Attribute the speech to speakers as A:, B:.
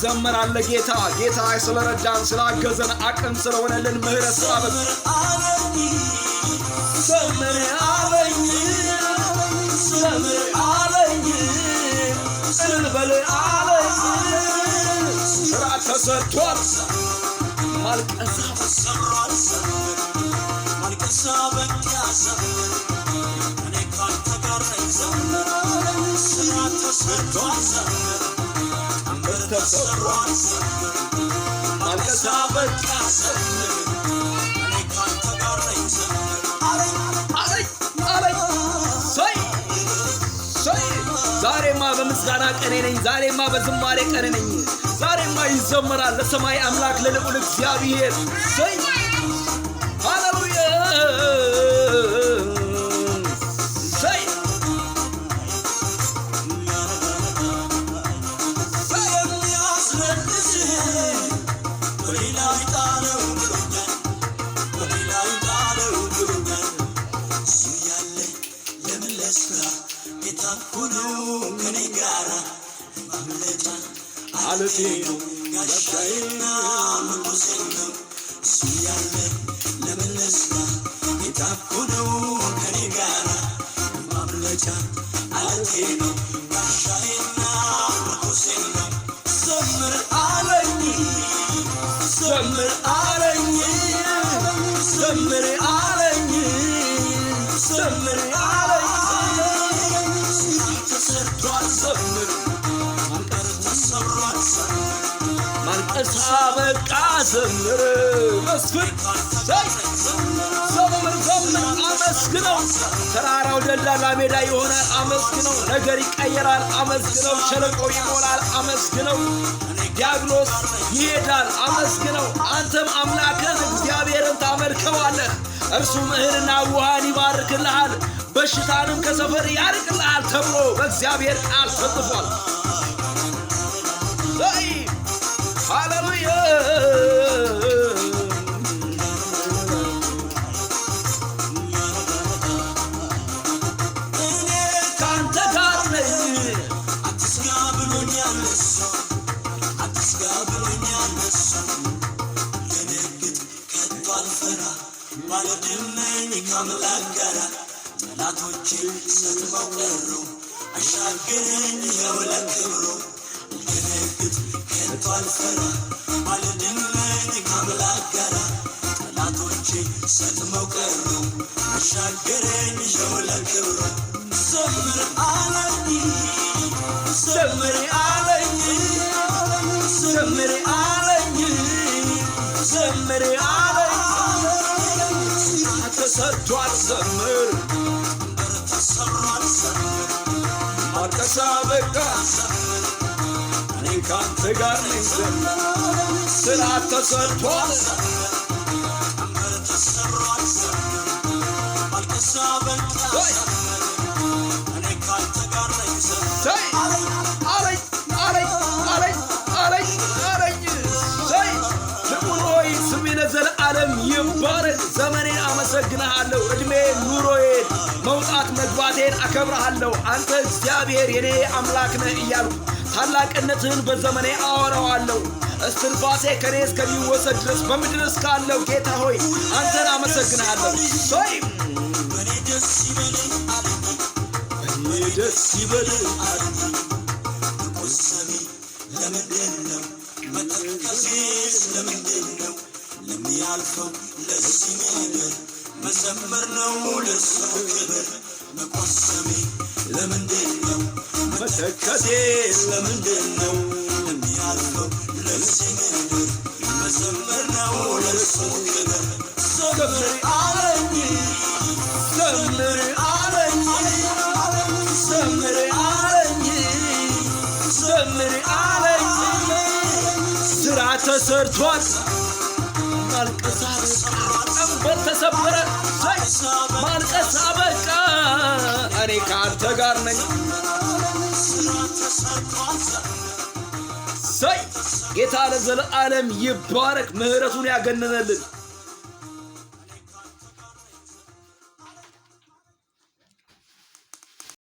A: ይዘመራል ለጌታ ጌታ ስለረዳን ስላገዘን አቅም ስለሆነልን ምህረት ስላበዛ ዘምር አለኝ ዘምር አለኝ እንበል አለኝ ስራ ተሰርቷል ማልቀሳ ተሰሯል ማልቀሳ በቃ ዘምር እኔ ካንተ ጋር ነኝ ዘምር ስራ ተሰርቷል ዘምር ቀንበር ተሰሯል ዘምር ማልቀሳ በቃ ዘምር እኔ ካንተ ጋር ነኝ ዘምር ዛሬማ በምስጋና ቀኔ ነኝ ዛሬማ በዝማሬ ቀኔ ነኝ ዛሬማ ይዘመራል ለሰማይ አምላክ ለልዑል እግዚአብሔር ሰይ ሃሌሉያ ሰይ አለቴው ጋሻዬና ንጉሴ ነው እሱ ያለ ለመለስታ ጌታ እኮ ነው ከኔ ጋራ ማምለጫ አለቴ ነው ጋሻዬና ንጉሴ ነው ዘምር አለኝ ዘምር አለኝ ዘምር አለኝ ዘምር አለኝ ተሰርቷል ዘምር ማልቀሳ በቃ ዘምር መስፍን ዘምር ዘምር አመስግነው ተራራው ደላላ ሜዳ ይሆናል አመስግነው ነገር ይቀየራል አመስግነው ሸለቆ ይሞላል አመስግነው ዲያብሎስ ይሄዳል አመስግነው አንተም አምላክን እግዚአብሔርን ታመልከዋለህ እርሱ እህልና ውሃን ይባርክልሃል በሽታንም ከሰፈር ያርቅልሃል ተብሎ በእግዚአብሔር ቃል ተጽፏል ሃሌሉያ እኔ ካንተ ጋር ነኝ አትስጋ ብሎኛል አትስጋ ብሎኛል የንግድ ከቶ አልፈራ ባለድል ነኝ ከአምላክ ጋራ ጠላቶቼ ሰጥመው ቀሩ አሻገረኝ ይኸው ለክብሩ የንግድ ከቶ አልፈራ ባለድል ነኝ ከአምላክ ጋራ ጠላቶቼ ሰጥመው ቀሩ አሻገረኝ ይኸው ለክብሩ ዘምር አለኝ ዘምር አለኝ ዘምር አለኝ ዘምር አለኝ ተሰርቷል ዘምር ቀንበር ተሰሯል ዘምር ማልቀሳ በቃ እኔ ካንተ ጋር ነኝ ዘምር ስራ ተሰርቷል ቀንበር ተሰሯል ዘምር ማልቀሳ በቃ እኔ ካንተ ጋር ነኝ ዘምር አለኝ አለኝ አለኝ አለኝ አለኝ ሰይ ልዑል ሆይ ስምህ ለዘለዓለም ይባረክ ዘመኔን አመሰግንሃለሁ እድሜ ኑሮዬን መውጣት መግባቴን አከብርሃለሁ አንተ እግዚአብሔር የኔ አምላክ ነህ እያልኩ ታላቅነትህን በዘመኔ አወራዋለሁ እስትንፋሴ ከኔ እስከሚወሰድ ድረስ በምድር እስካለው ጌታ ሆይ አንተን አመሰግንሃለሁ ሆይ በኔ ደስ ይበልህ አለኝ በኔ ደስ ይበልህ አለኝ መቆሰሜ ለምንድን ነው መተከዜስ ለምንድን ነው ለሚያልፈው ለዚህ ምድር መዘመር ነው ለእሱ ክብር መቆሰሜ ለምንድን ነው መተከዜስ ለምንድን ነው ለሚያልፈው ለዚህ ምድር መዘመር ነው ለእሱ ክብር ዘምር አለኝ ዘምር አለኝ ዘምር አለኝ ዘምር አለኝ ስራ ተሰርቷል ማልቀሳ ቀንበር ተሰበረ ማልቀሳ በቃ እኔ ካንተ ጋር ነኝ ሰይ ጌታ ለዘለዓለም ይባረክ ምህረቱን ያገነነልን